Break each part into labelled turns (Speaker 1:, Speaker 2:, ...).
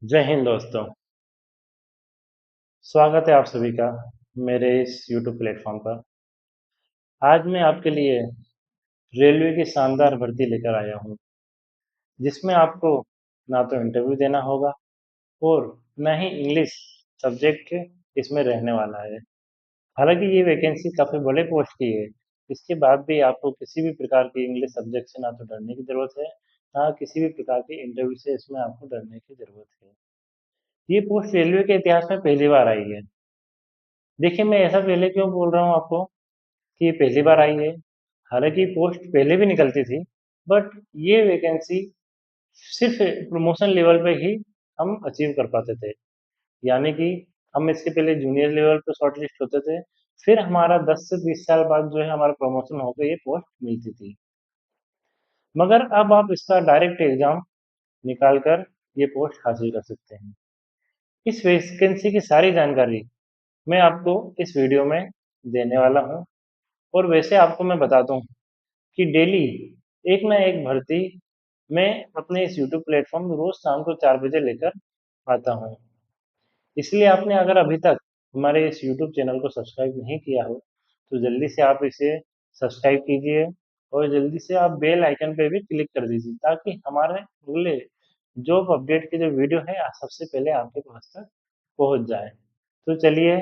Speaker 1: जय हिंद दोस्तों। स्वागत है आप सभी का मेरे इस YouTube प्लेटफॉर्म पर। आज मैं आपके लिए रेलवे की शानदार भर्ती लेकर आया हूँ, जिसमें आपको ना तो इंटरव्यू देना होगा और ना ही इंग्लिश सब्जेक्ट इसमें रहने वाला है। हालांकि ये वैकेंसी काफ़ी बड़े पोस्ट की है। इसके बाद भी आपको किसी भी प्रकार की इंग्लिश सब्जेक्ट से ना तो डरने की ज़रूरत है, ना किसी भी प्रकार की इंटरव्यू से इसमें आपको डरने की ज़रूरत है। ये पोस्ट रेलवे के इतिहास में पहली बार आई है। देखिए, मैं ऐसा पहले क्यों बोल रहा हूँ आपको कि ये पहली बार आई है। हालांकि पोस्ट पहले भी निकलती थी, बट ये वैकेंसी सिर्फ प्रमोशन लेवल पे ही हम अचीव कर पाते थे। यानी कि हम इसके पहले जूनियर लेवल पे शॉर्ट लिस्ट होते थे, फिर हमारा 10 से 20 साल बाद जो है हमारा प्रमोशन होकर ये पोस्ट मिलती थी। मगर अब आप इसका डायरेक्ट एग्जाम निकाल कर ये पोस्ट हासिल कर सकते हैं। इस वैकेंसी की सारी जानकारी मैं आपको इस वीडियो में देने वाला हूँ। और वैसे आपको मैं बता दूं कि डेली एक ना एक भर्ती मैं अपने इस यूट्यूब प्लेटफॉर्म रोज शाम को 4 बजे लेकर आता हूँ। इसलिए आपने अगर अभी तक हमारे इस यूट्यूब चैनल को सब्सक्राइब नहीं किया हो, तो जल्दी से आप इसे सब्सक्राइब कीजिए और जल्दी से आप बेल आइकन पे भी क्लिक कर दीजिए, ताकि हमारे अगले जॉब अपडेट की जो वीडियो है सबसे पहले आपके पास तक पहुंच जाए। तो चलिए,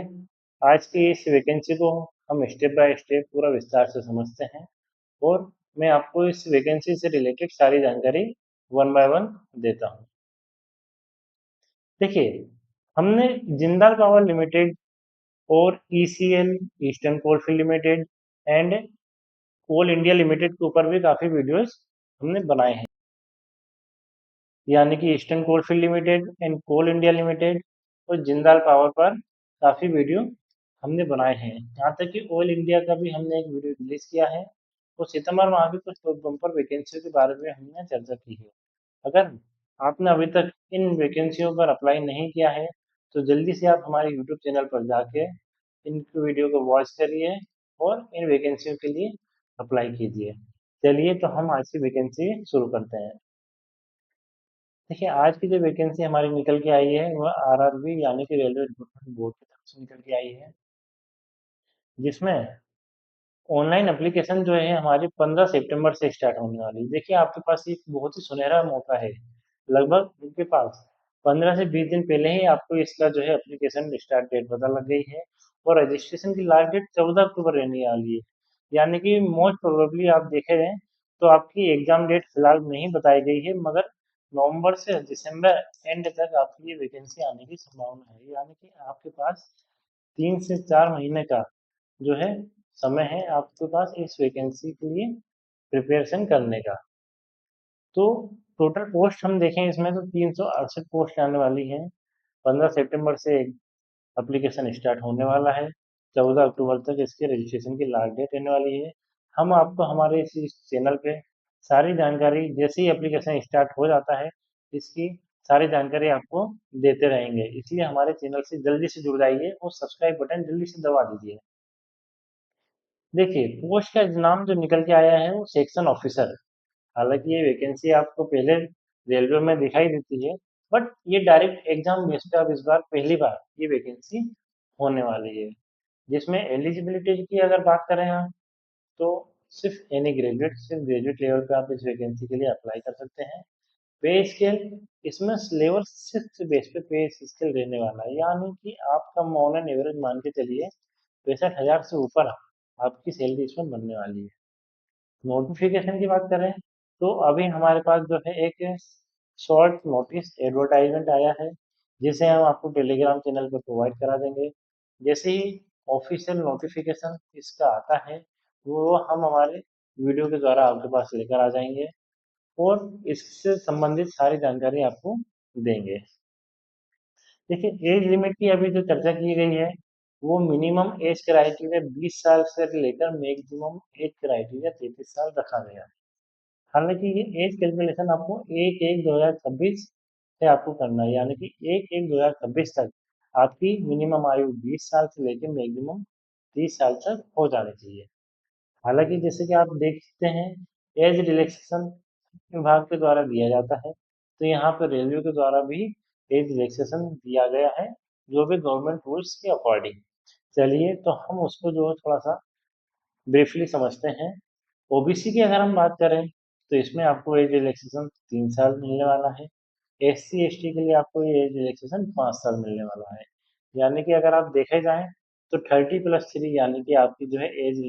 Speaker 1: आज की इस वैकेंसी को हम स्टेप बाय स्टेप पूरा विस्तार से समझते हैं और मैं आपको इस वैकेंसी से रिलेटेड सारी जानकारी वन बाय वन देता हूँ। देखिए, हमने जिंदाल पावर लिमिटेड और ECL Eastern Coalfield Limited and Coal India Limited के ऊपर भी काफ़ी वीडियोस हमने बनाए हैं। यानी कि Eastern Coalfield Limited and Coal India Limited और जिंदाल पावर पर काफ़ी वीडियो हमने बनाए हैं। यहाँ तक कि ऑयल इंडिया का भी हमने एक वीडियो रिलीज किया है और सितंबर माह की कुछ बम्पर वैकेंसियों के बारे में हमने चर्चा की है। अगर आपने अभी तक इन वैकेंसियों पर अप्लाई नहीं किया है, तो जल्दी से आप हमारे यूट्यूब चैनल पर जाके इन वीडियो को वॉच करिए और इन वैकेंसियों के लिए अप्लाई कीजिए। चलिए, तो हम आज की वैकेंसी शुरू करते हैं। देखिए, आज की जो वैकेंसी हमारी निकल के आई है वह आरआरबी यानी कि रेलवे रिक्रूटमेंट बोर्ड की तरफ से निकल के आई है, जिसमें ऑनलाइन एप्लीकेशन जो है हमारी 15 सितंबर से स्टार्ट होने वाली है। देखिए, आपके पास एक बहुत ही सुनहरा मौका है। लगभग आपके पास 15 से 20 दिन पहले ही आपको इसका जो है एप्लीकेशन स्टार्ट डेट पता लग गई है और रजिस्ट्रेशन की लास्ट डेट 14 अक्टूबर रहने वाली है। यानी कि मोस्ट प्रोबेबली आप देखे हैं तो आपकी एग्जाम डेट फिलहाल नहीं बताई गई है, मगर नवंबर से दिसंबर एंड तक आपकी ये वैकेंसी आने की संभावना है। यानी कि आपके पास 3 से 4 महीने का जो है समय है आपके पास इस वैकेंसी के लिए प्रिपरेशन करने का। तो टोटल पोस्ट हम देखें इसमें तो 368 पोस्ट आने वाली हैं। 15 सितंबर से एप्लीकेशन स्टार्ट होने वाला है। 14 अक्टूबर तक इसके रजिस्ट्रेशन की लास्ट डेट रहने वाली है। हम आपको हमारे इस चैनल पे सारी जानकारी जैसे ही एप्लीकेशन स्टार्ट हो जाता है, इसकी सारी जानकारी आपको देते रहेंगे। इसलिए हमारे चैनल से जल्दी से जुड़ जाइए और सब्सक्राइब बटन जल्दी से दबा दीजिए। देखिए, पोस्ट का नाम जो निकल के आया है वो सेक्शन ऑफिसर है। हालांकि ये वैकेंसी आपको पहले रेलवे में दिखाई देती है, बट ये डायरेक्ट एग्जाम बेस पे अब इस बार पहली बार ये वैकेंसी होने वाली है। जिसमें एलिजिबिलिटी की अगर बात करें हम, तो सिर्फ ग्रेजुएट लेवल पे आप इस वैकेंसी के लिए अप्लाई कर सकते हैं। पे स्केल इसमें लेवल 6 बेस पे पे स्केल रहने वाला है। यानी कि आपका ऑन एन एवरेज मान के चलिए 65,000 से ऊपर आपकी सैलरी इसमें बनने वाली है। नोटिफिकेशन की बात करें तो अभी हमारे पास जो है एक शॉर्ट नोटिस एडवर्टाइजमेंट आया है, जिसे हम आपको टेलीग्राम चैनल पर प्रोवाइड करा देंगे। जैसे ही ऑफिशियल नोटिफिकेशन इसका आता है, वो हम हमारे वीडियो के द्वारा आपके पास लेकर आ जाएंगे और इससे संबंधित सारी जानकारी आपको देंगे। देखिए, एज लिमिट की अभी जो चर्चा की गई है, वो मिनिमम एज क्राइटेरिया 20 साल से लेकर मैक्सिमम एज क्राइटेरिया 33 साल रखा गया है। हालांकि ये एज कैलकुलेशन आपको 1/1/2026 से आपको करना है। यानी कि 1/1/2026 तक आपकी मिनिमम आयु 20 साल से लेकर मैक्सिमम 30 साल तक हो जानी चाहिए। हालांकि जैसे कि आप देख सकते हैं, एज रिलैक्सेशन विभाग के द्वारा दिया जाता है, तो यहाँ पर रेलवे के द्वारा भी एज रिलैक्सेशन दिया गया है, जो भी गवर्नमेंट रूल्स के अकॉर्डिंग। चलिए तो हम उसको जो है थोड़ा सा ब्रीफली समझते हैं। ओबीसी की अगर हम बात करें तो इसमें आपको एज रिलैक्सेशन 3 साल मिलने वाला है। एससी एसटी के लिए आपको ये एज रिलैक्सेशन 5 साल मिलने वाला है। यानी कि अगर आप देखे जाएं तो 30+3 यानी कि आपकी जो है एज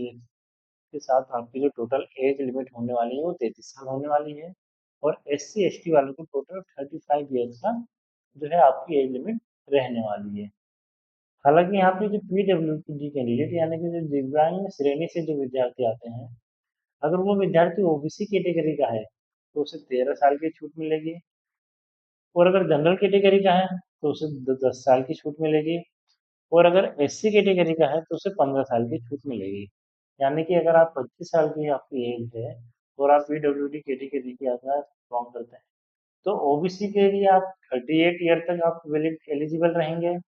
Speaker 1: के साथ आपकी जो टोटल एज लिमिट होने वाली है वो 33 साल होने वाली है। और एससी एसटी वालों को टोटल 35 ईयर्स का जो है आपकी एज लिमिट रहने वाली है। हालांकि यहाँ पे जो पीडब्ल्यूडी कैंडिडेट यानी कि जो दिव्यांग श्रेणी से जो विद्यार्थी आते हैं, अगर वो विद्यार्थी ओबीसी कैटेगरी का है तो उसे 13 साल की छूट मिलेगी। और अगर जनरल कैटेगरी का है तो उसे 10 साल की छूट मिलेगी। और अगर एससी कैटेगरी का है तो उसे 15 साल की छूट मिलेगी। यानी कि अगर आप 25 साल की आपकी एज है और आप पीडब्ल्यूडी कैटेगरी की अगर बिलोंग करते हैं तो ओबीसी के लिए आप 38 ईयर तक आप एलिजिबल रहेंगे।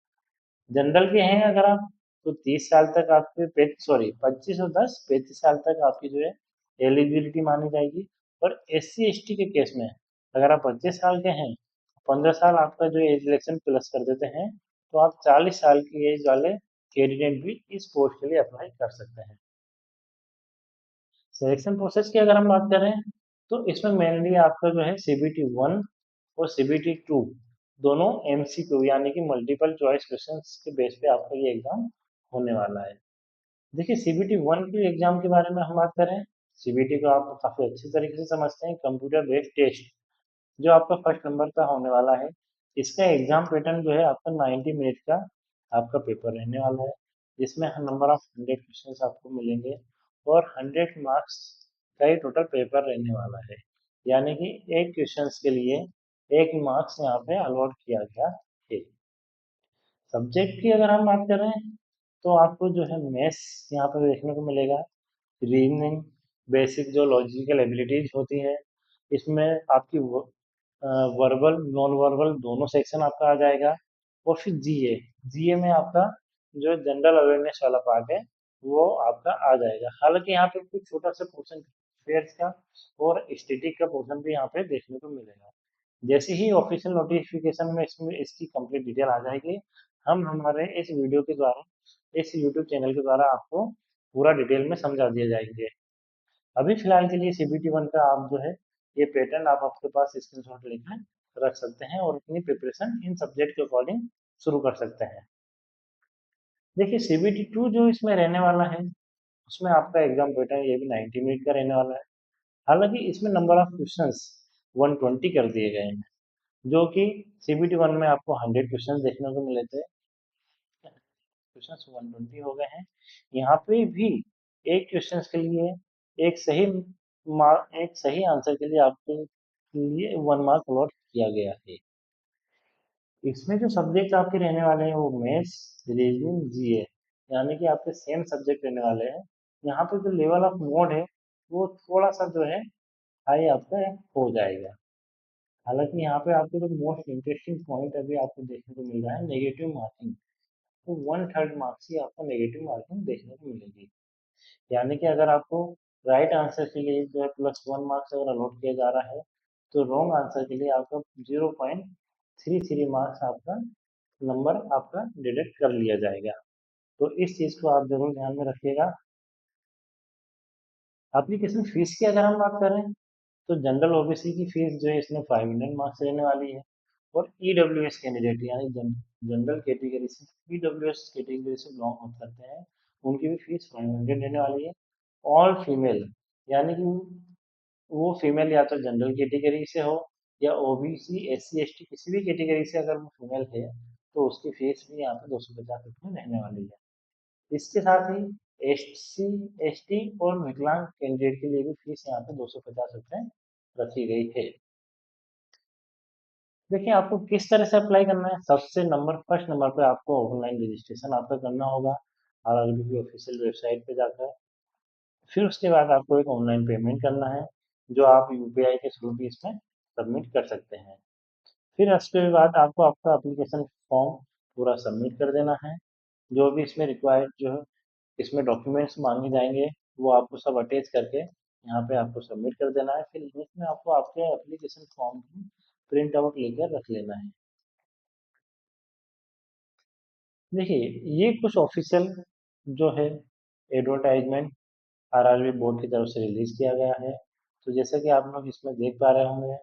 Speaker 1: जनरल के हैं अगर आप तो 30 साल तक आपके सॉरी 25 और 10 35 साल तक आपकी जो है एलिजिबिलिटी मानी जाएगी। और एससी एसटी के केस में अगर आप 25 साल के हैं 15 साल आपका जो एज इलेक्शन प्लस कर देते हैं तो आप 40 साल की एज वाले कैंडिडेट भी इस पोस्ट के लिए अप्लाई कर सकते हैं। सिलेक्शन प्रोसेस की अगर हम बात करें तो इसमें मेनली आपका जो है CBT 1 और CBT 2 दोनों MCQ यानी कि मल्टीपल चॉइस क्वेश्चंस के बेस पे आपका ये एग्जाम होने वाला है। देखिए CBT 1 के एग्जाम के बारे में हम बात करें, CBT को आप काफ़ी अच्छी तरीके से समझते हैं, कंप्यूटर बेस्ड टेस्ट जो आपका फर्स्ट नंबर का होने वाला है। इसका एग्जाम पैटर्न जो है आपका 90 मिनट का आपका पेपर रहने वाला है, जिसमें नंबर ऑफ 100 क्वेश्चन आपको मिलेंगे और 100 मार्क्स का ही टोटल पेपर रहने वाला है। यानी कि एक क्वेश्चन के लिए 1 मार्क्स यहाँ पे अलॉट किया गया है। सब्जेक्ट की अगर हम बात करें तो आपको जो है मैथ्स यहाँ पर देखने को मिलेगा, रीजनिंग, बेसिक जो लॉजिकल एबिलिटीज होती है, इसमें आपकी वर्बल नॉन वर्बल दोनों सेक्शन आपका आ जाएगा। और फिर जीए, जीए में आपका जो जनरल अवेयरनेस वाला पार्ट है वो आपका आ जाएगा। हालांकि यहाँ पे कुछ छोटा सा पोर्शन फेयर्स का और स्टेटिक का पोर्शन भी यहाँ पे देखने को मिलेगा। जैसे ही ऑफिशियल नोटिफिकेशन में इसमें इसकी कंप्लीट डिटेल आ जाएगी, हम हमारे इस वीडियो के द्वारा इस यूट्यूब चैनल के द्वारा आपको पूरा डिटेल में समझा दिए जाएंगे। अभी फिलहाल के लिए CBT 1 का आप जो है ये पैटर्न आप आपके पास स्क्रीनशॉट लेकर रख सकते हैं और अपनी प्रिपरेशन इन सब्जेक्ट के अकॉर्डिंग शुरू कर सकते हैं। देखिए CBT 2 जो इसमें रहने वाला है उसमें आपका एग्जाम पैटर्न ये भी 90 मिनट का रहने वाला है। हालांकि इसमें नंबर ऑफ क्वेश्चंस 120 कर दिए गए हैं, जो कि CBT 1 में आपको 100 क्वेश्चन देखने को मिले थे, क्वेश्चन 120 हो गए हैं। यहाँ पे भी एक क्वेश्चन के लिए एक सही आंसर के लिए आपके लिए 1 मार्क अलॉट किया गया है। इसमें जो सब्जेक्ट आपके रहने वाले हैं वो मैथ्स, रीजनिंग, जीए यानी कि आपके सेम सब्जेक्ट रहने वाले हैं। यहाँ पे जो लेवल ऑफ मोड है वो थोड़ा सा जो है हाई आपका हो जाएगा। हालांकि यहाँ पे आपको जो मोस्ट इंटरेस्टिंग पॉइंट अभी आपको देखने को मिल रहा है नेगेटिव मार्किंग, तो 1/3 मार्क्स ही आपको नेगेटिव मार्किंग देखने को मिलेगी। यानी कि अगर आपको राइट आंसर के लिए जो है +1 मार्क्स अगर अलॉट किया जा रहा है तो रॉन्ग आंसर के लिए आपका 0.33 मार्क्स आपका नंबर आपका डिडक्ट कर लिया जाएगा। तो इस चीज़ को आप जरूर ध्यान में रखिएगा। एप्लीकेशन फीस की अगर हम बात करें तो जनरल ओबीसी की फीस जो है इसमें 500 मार्क्स रहने वाली है। और ईडब्ल्यूएस कैंडिडेट यानी जनरल कैटेगरी से ईडब्ल्यूएस कैटेगरी से बिलोंग करते हैं उनकी भी फीस 500 रहने वाली है। ऑल फीमेल यानी कि वो फीमेल या तो जनरल कैटेगरी से हो या ओबीसी एससी एसटी किसी भी कैटेगरी से अगर वो फीमेल है तो उसकी फीस भी यहाँ पे 250 रुपये रहने वाली है। इसके साथ ही एससी एसटी और विकलांग कैंडिडेट के लिए भी फीस यहाँ पे 250 रुपये रखी गई है। देखिए आपको किस तरह से अप्लाई करना है, सबसे नंबर फर्स्ट नंबर पे आपको ऑनलाइन रजिस्ट्रेशन आपका करना होगा आरआरबी की ऑफिशियल वेबसाइट पे जाकर। फिर उसके बाद आपको एक ऑनलाइन पेमेंट करना है जो आप यूपीआई के थ्रू भी इसमें सबमिट कर सकते हैं। फिर उसके बाद आपको आपका एप्लीकेशन फॉर्म पूरा सबमिट कर देना है। जो भी इसमें रिक्वायर्ड जो है इसमें डॉक्यूमेंट्स मांगे जाएंगे वो आपको सब अटैच करके यहाँ पे आपको सबमिट कर देना है। फिर इसमें आपको आपके एप्लीकेशन फॉर्म की प्रिंट आउट लेकर रख लेना है। देखिए, ये कुछ ऑफिशियल जो है एडवर्टाइजमेंट आरआरबी बोर्ड की तरफ से रिलीज किया गया है। तो जैसा कि आप लोग इसमें देख पा रहे होंगे,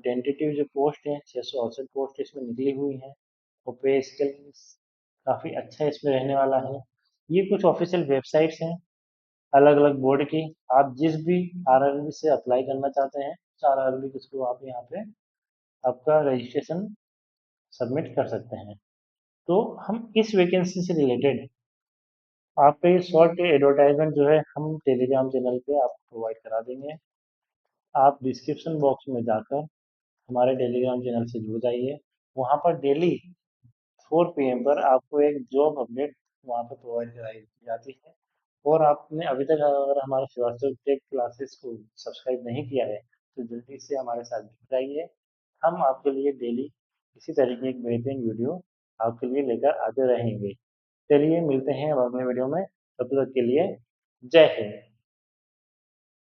Speaker 1: टेंटेटिव जो पोस्ट है 668 पोस्ट इसमें निकली हुई हैं और पे स्केल काफ़ी अच्छा इसमें रहने वाला है। ये कुछ ऑफिशियल वेबसाइट्स हैं अलग अलग बोर्ड की। आप जिस भी आरआरबी से अप्लाई करना चाहते हैं उस आरआरबी के थ्रू आप यहाँ पे आपका रजिस्ट्रेशन सबमिट कर सकते हैं। तो हम इस वैकेंसी से रिलेटेड आपको ये शॉर्ट एडवर्टाइजमेंट जो है हम टेलीग्राम चैनल पे आपको प्रोवाइड करा देंगे। आप डिस्क्रिप्शन बॉक्स में जाकर हमारे टेलीग्राम चैनल से जुड़ जाइए। वहाँ पर डेली 4 PM पर आपको एक जॉब अपडेट वहाँ पर प्रोवाइड कराई जाती है। और आपने अभी तक अगर हमारे श्रीवास्तव टेक क्लासेस को सब्सक्राइब नहीं किया है तो जल्दी से हमारे साथ जुड़ जाइए। हम आपके लिए डेली इसी तरीके की बेहतरीन वीडियो आपके लिए लेकर आते रहेंगे। चलिए मिलते हैं अब अगले वीडियो में, तब तक के लिए जय हिंद।